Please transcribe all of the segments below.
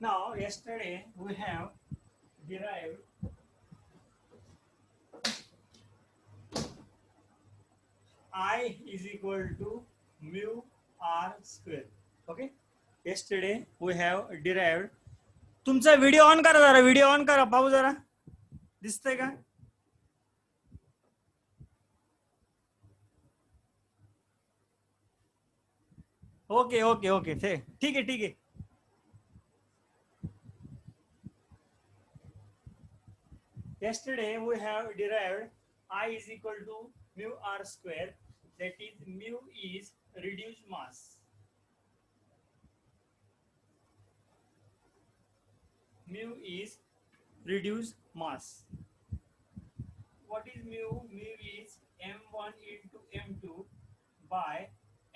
Now, yesterday we have derived I is equal to mu r square. Okay. Yesterday we have derived. तुमचा video on करा जरा, video on करा, पाहू जरा दिसतंय का? ओके ओके ओके ठीक आहे ठीक आहे. Yesterday we have derived I is equal to mu r square, that is mu is reduced mass. Mu is reduced mass. What is mu? Mu is m1 into m2 by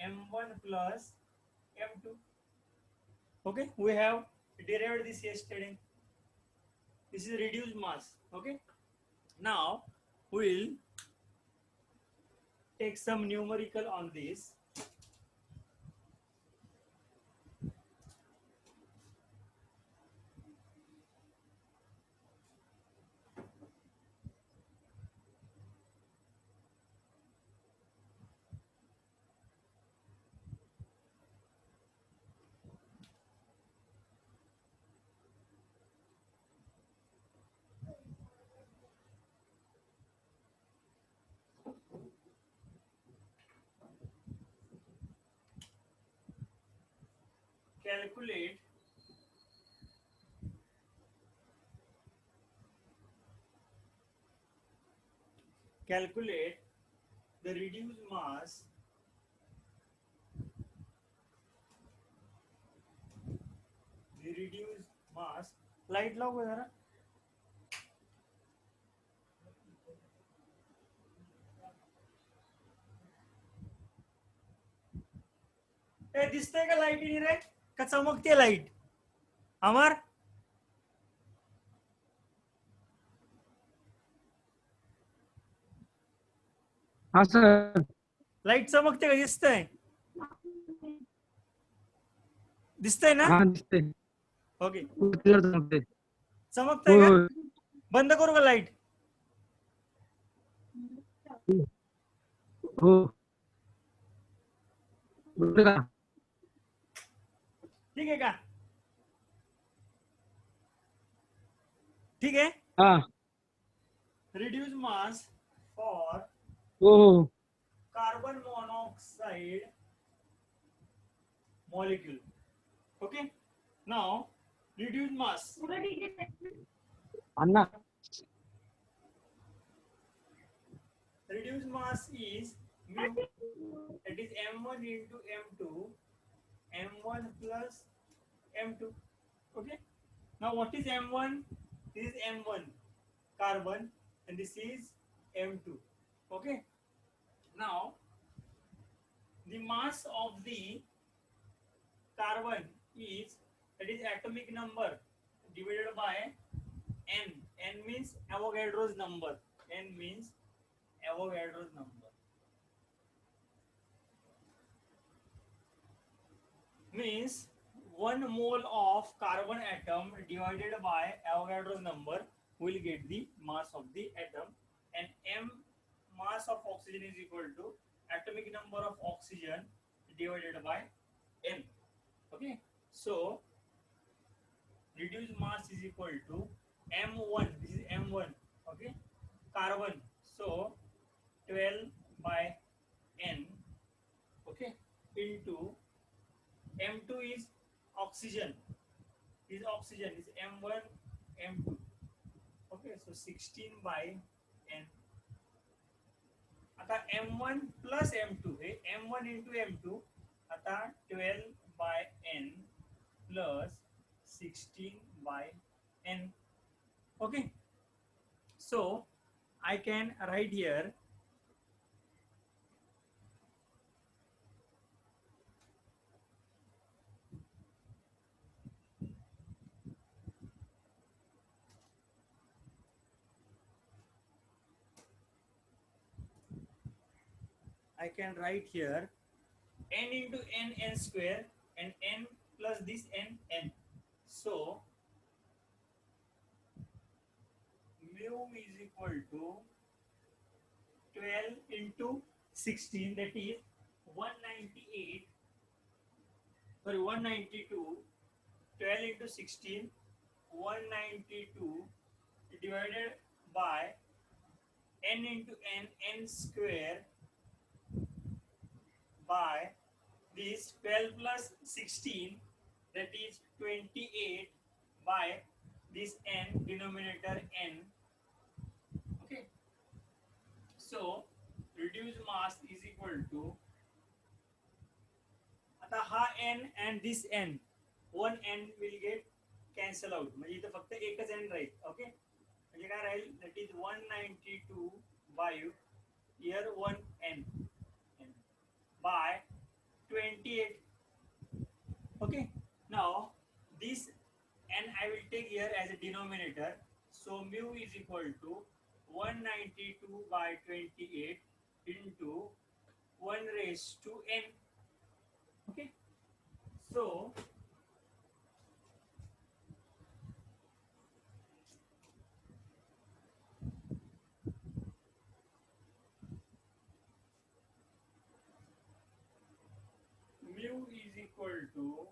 m1 plus m2. Okay, we have derived this yesterday. This is reduced mass. Okay, now we'll take some numerical on this. Calculate the reduced mass light लाओ जरा. ए दिसतंय का light रे का चमकते light अमर? हाँ sir. Light चमकते का? दिसतंय? दिसतंय ना? हाँ दिसते. ओके. क्लिअर चमकते. चमकतंय का? बंद करू का लाईट? हो. बंद का. ठीक आहे का? ठीक आहे. हाँ. Reduced mass for हो. carbon monoxide molecule. Okay. Now reduced mass. Anna. Reduced mass is mu. It is m1 into m2, m1 plus m2. Okay. Now what is m1? This is m1 carbon and this is m2. Okay. Now the mass of the carbon is, that is atomic number divided by n. N means Avogadro's number. N means Avogadro's number. Means 1 mole of carbon atom divided by Avogadro's number will get the mass of the atom, and m mass of oxygen is equal to atomic number of oxygen divided by n. Okay, so reduced mass is equal to m1. This is m1. Okay, carbon. So 12 by n. Okay, into m2 is oxygen. Is oxygen is m1 m2. Okay, so 16 by n. आता m1 plus m2 हे m1 into m2. आता 12 by n plus 16 by n. Okay, so I can write here n into n square and n plus this n. So mu is equal to 12 into 16, that is 198, sorry 192. 12 into 16, 192 divided by n into n square by this 12 plus 16, that is 28 by this n, denominator n. Okay, so reduced mass is equal to, आता हा n and this n, one n will get cancel out, म्हणजे इथं फक्त एकच n राहील. Okay, म्हणजे काय राहील, that is 192 by here 1n by 28. Okay, now this n I will take here as a denominator, so mu is equal to 192 by 28 into 1 raised to n. Okay, so mu is equal to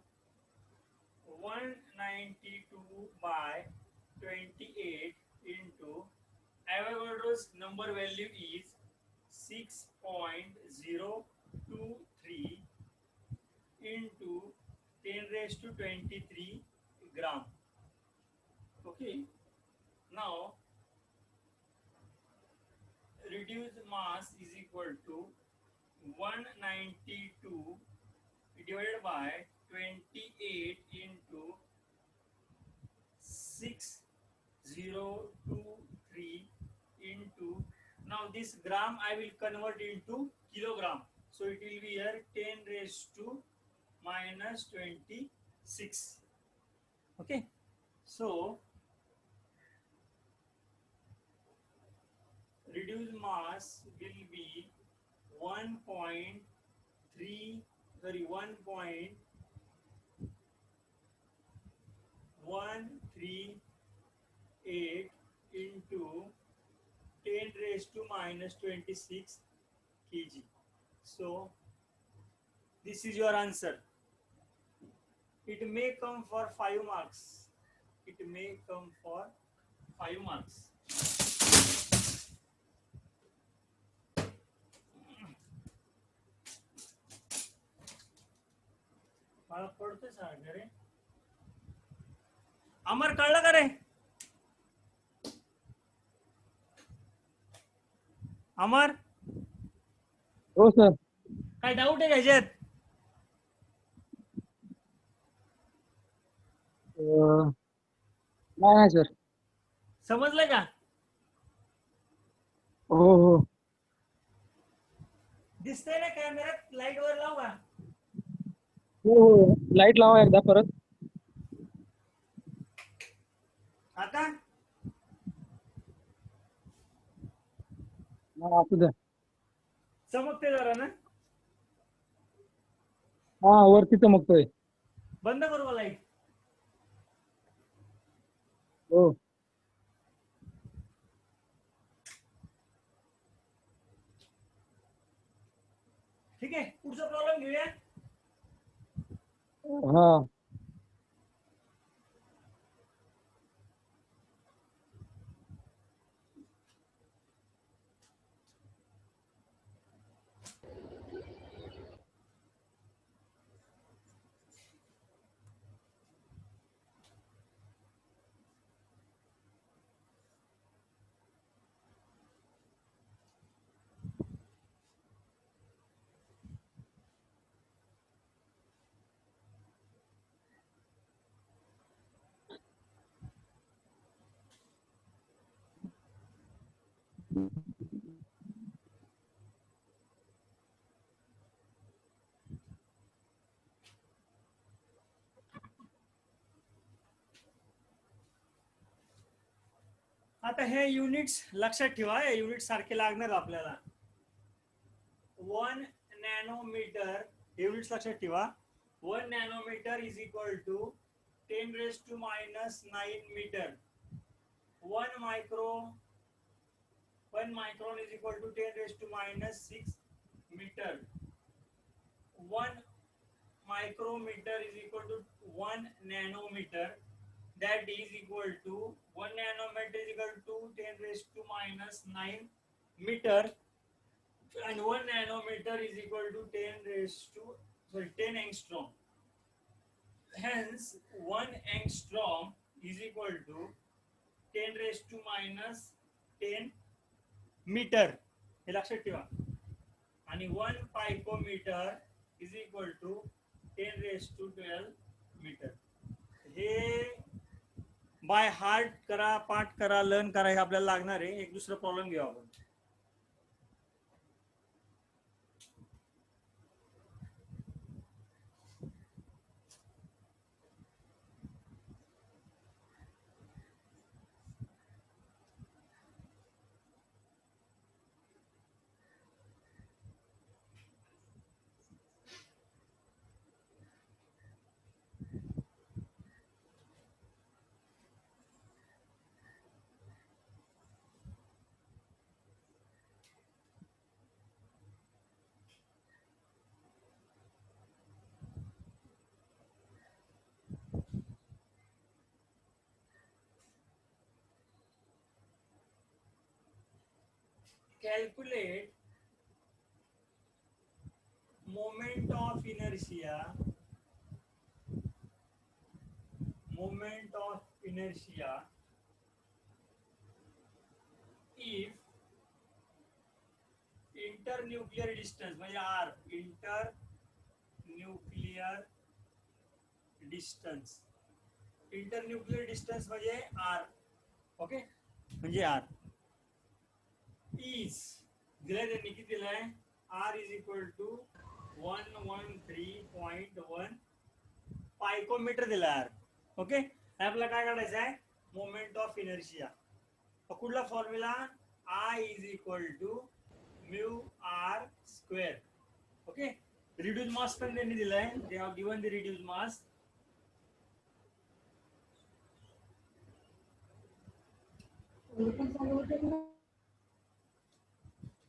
192 by 28 into Avogadro's number value is 6.023 into 10 raised to 23 gram. Okay, now reduced mass is equal to 192 divided by 28 into 6023 into, now this gram I will convert into kilogram, so it will be here 10 raised to minus 26. Okay, so reduced mass will be 1.138 into 10 raised to minus 26 kg. So this is your answer. It may come for 5 marks. It may come for 5 marks. मला पडतोय सांग रे. अमर कळलं का रे? अमर, हो sir. काय doubt आहे का ह्याच्यात? नाही सर. समजलं का? हो हो. दिसतंय ना कॅमेऱ्यात? लाईट वर लाव का? हो हो, लाईट लावा एकदा परत. आता असू द्या. चमकते जरा ना. हा, वरती चमकतोय. बंद करू का लाईट? हो. ठीक आहे, पुढचा प्रॉब्लेम घेऊया. हा. आता हे युनिट्स लक्षात ठेवा. हे युनिट सारखे लागणार आपल्याला. 1 नॅनोमीटर युनिट्स लक्षात ठेवा. 1 nanometre is equal to 10 raised to minus 9 meter. 1 micron is equal to 10 raised to minus 6 meter. 1 micrometer is equal to 1 nanometer. That is equal to 1 nanometer is equal to 10 raised to minus 9 meter, and 1 nanometer is equal to 10 angstrom. Hence 1 angstrom is equal to 10 raised to minus 10 metre, हे लक्षात ठेवा. आणि 1 picometre is equal to 10 raised to 12 metre. हे by heart करा, पाठ करा, learn करा, हे आपल्याला लागणार आहे. एक दुसरा प्रॉब्लेम घेऊ आपण. Calculate moment of inertia if internuclear distance म्हणजे R, internuclear distance म्हणजे R. ओके, म्हणजे R is दिलाय, त्यांनी किती दिलाय, R is equal to 113.1 पायकोमीटर दिलाय R. ओके, आपल्याला काय काढायचं आहे, मोमेंट ऑफ इनर्शिया. कुठला formula, I is equal to mu R square. Okay, reduce mass पण त्यांनी दिलाय, they have given the reduced mass.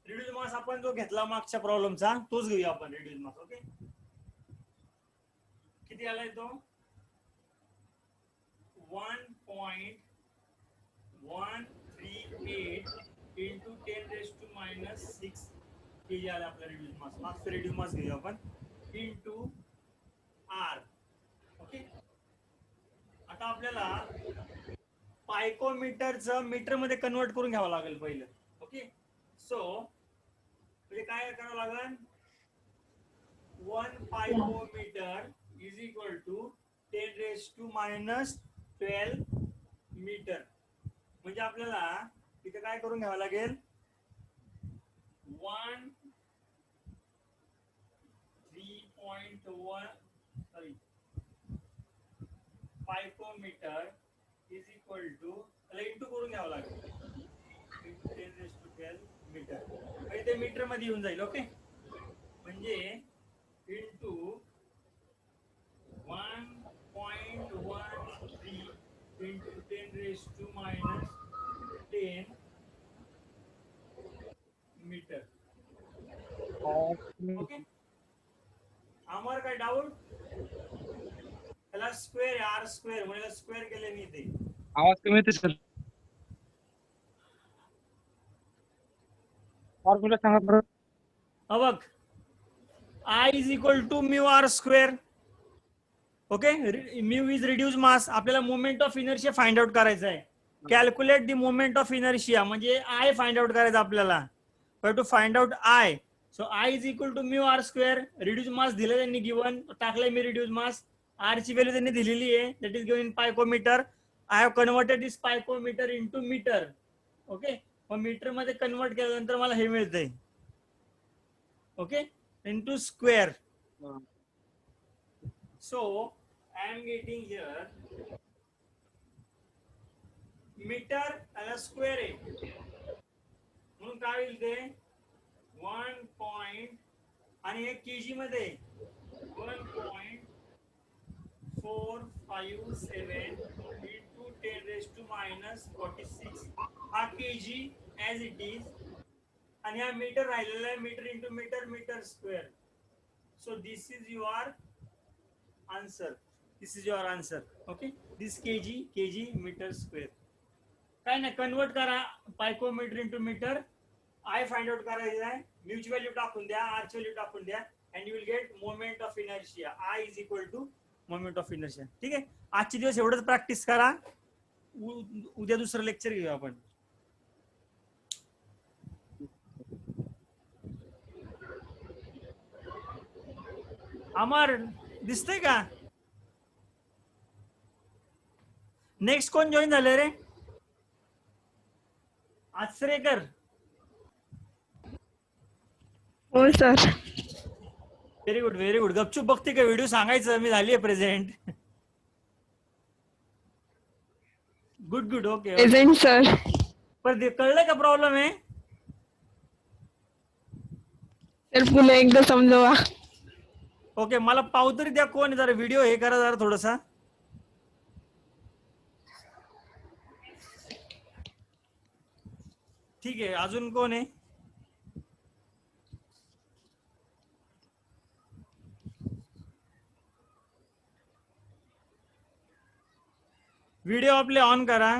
Reduce mass आपण जो घेतला मागच्या प्रॉब्लेमचा तोच घेऊया आपण, रिड्यूस मास. ओके, किती आलाय तो, 1.138 into 10 raised to minus 6 kg आला आपला रिड्यूस मास. मागचा रिड्यूस मास घेऊया आपण into R. ओके, आता आपल्याला पायकोमीटरचं मीटर मध्ये कन्वर्ट करून घ्यावं लागेल पहिलं. ओके, सो म्हणजे काय करावं लागेल, 1 picometre is equal to 10 raised to minus 12 metre. म्हणजे आपल्याला इथे काय करून घ्यावं लागेल, 1.3.1 इज इक्वल टू, त्याला इंटू करून घ्यावं लागेल, 10 raised to 12 मीटर. म्हणजे ते मीटर मध्ये येऊन जाईल. ओके, म्हणजे into 1.13 into 10 raised to minus 10 मीटर. ओके, आम्हाला काय डाऊट, त्याला स्क्वेअर आहे, R स्क्वेअर म्हणजे स्क्वेअर केले मी इथे. आवाज कमी येते सर, फॉर्म्युला सांगा परत. बघ, I is equal to mu R square. Okay, mu is reduce mass. आपल्याला moment of inertia find out करायचं आहे. Calculate the moment of inertia म्हणजे आय फाइंड आउट करायचं आपल्याला. To find out I, so I is equal to mu are square. Reduce mass दिलं त्यांनी, given टाकलंय मी रिड्यूस मास. आर ची व्हॅल्यू त्यांनी दिलेली आहे, that is given in picometre. I have converted this picometre into metre. Okay, मग metre मध्ये कन्वर्ट केल्यानंतर मला हे मिळतंय. Okay, into square. So I am getting here metre त्याला स्क्वेअर आहे म्हणून काय होईल ते 1 पॉइंट आणि हे केजी मध्ये 1.5 457 into 10 raised to minus 46 हा kg as it is आणि हा मीटर राहिलेला आहे metre into metre metre square so this is your answer okay this kg metre square काय नाही कन्वर्ट करा picometre into metre I find out करायचं आहे म्यूची व्हॅल्यू टाकून द्या आरची व्हॅल्यू टाकून द्या and you will get moment of inertia I is equal to moment of inertia ठीक आहे आजचे दिवस एवढंच प्रॅक्टिस करा उद्या दुसरं लेक्चर घेऊ आपण अमर दिसतंय का नेक्स्ट कोण जॉईन झाले रे आचरेकर हो सर व्हेरी गुड गपचूप बघते का व्हिडिओ सांगायचं मी झाली आहे present good okay present sir पण कळलं का प्रॉब्लेम आहे सर पुन्हा एकदा समजवा ओके मला पाहू तरी द्या कोण जरा व्हिडिओ हे करा जरा थोडासा ठीक आहे अजून कोण आहे व्हिडिओ आपले ऑन करा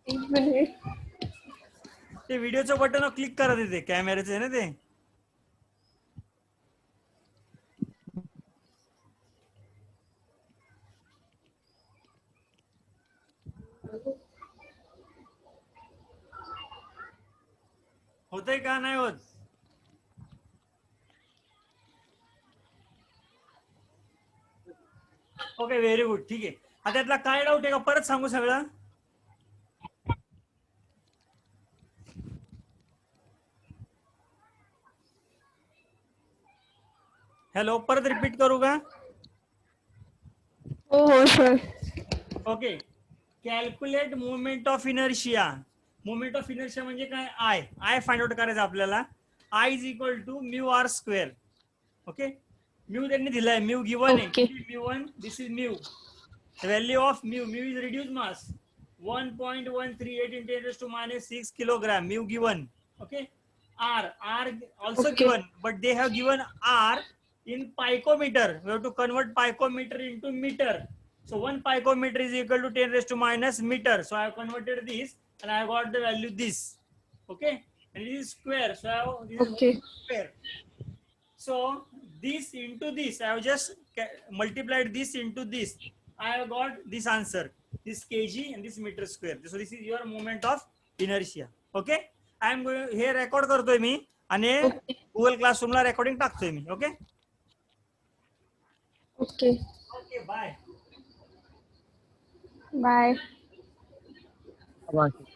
एक मिनिट ते व्हिडिओचं बटन क्लिक करा तिथे कॅमेऱ्याचे ना ते होतंय का नाही होत ओके व्हेरी गुड ठीक आहे आता त्यातला काय डाऊट आहे का परत सांगू सगळं हॅलो परत रिपीट करू का हो हो sir okay calculate moment of inertia म्हणजे काय आय फाइंड आउट करायचं आपल्याला I is equal to mu are square okay mu त्यांनी दिलाय म्यू गिवन आहे Okay. Mu one this is mu value of mu is reduce mass 1.138 into 10 raised to minus 6 kilogram mu given okay r also Okay. given but they have given r in picometer we have to convert picometer into meter so 1 picometer is equal to 10 raised to minus meter so I have converted this and I have got the value this okay and it is square so I have, this Okay. is square so this into this I have just multiplied this into this I have got this answer this kg and this meter square so this is your moment of inertia okay I am going here record करतोय मी आणि Okay. Google Classroom ला recording टाकतोय मी okay okay okay bye bye bye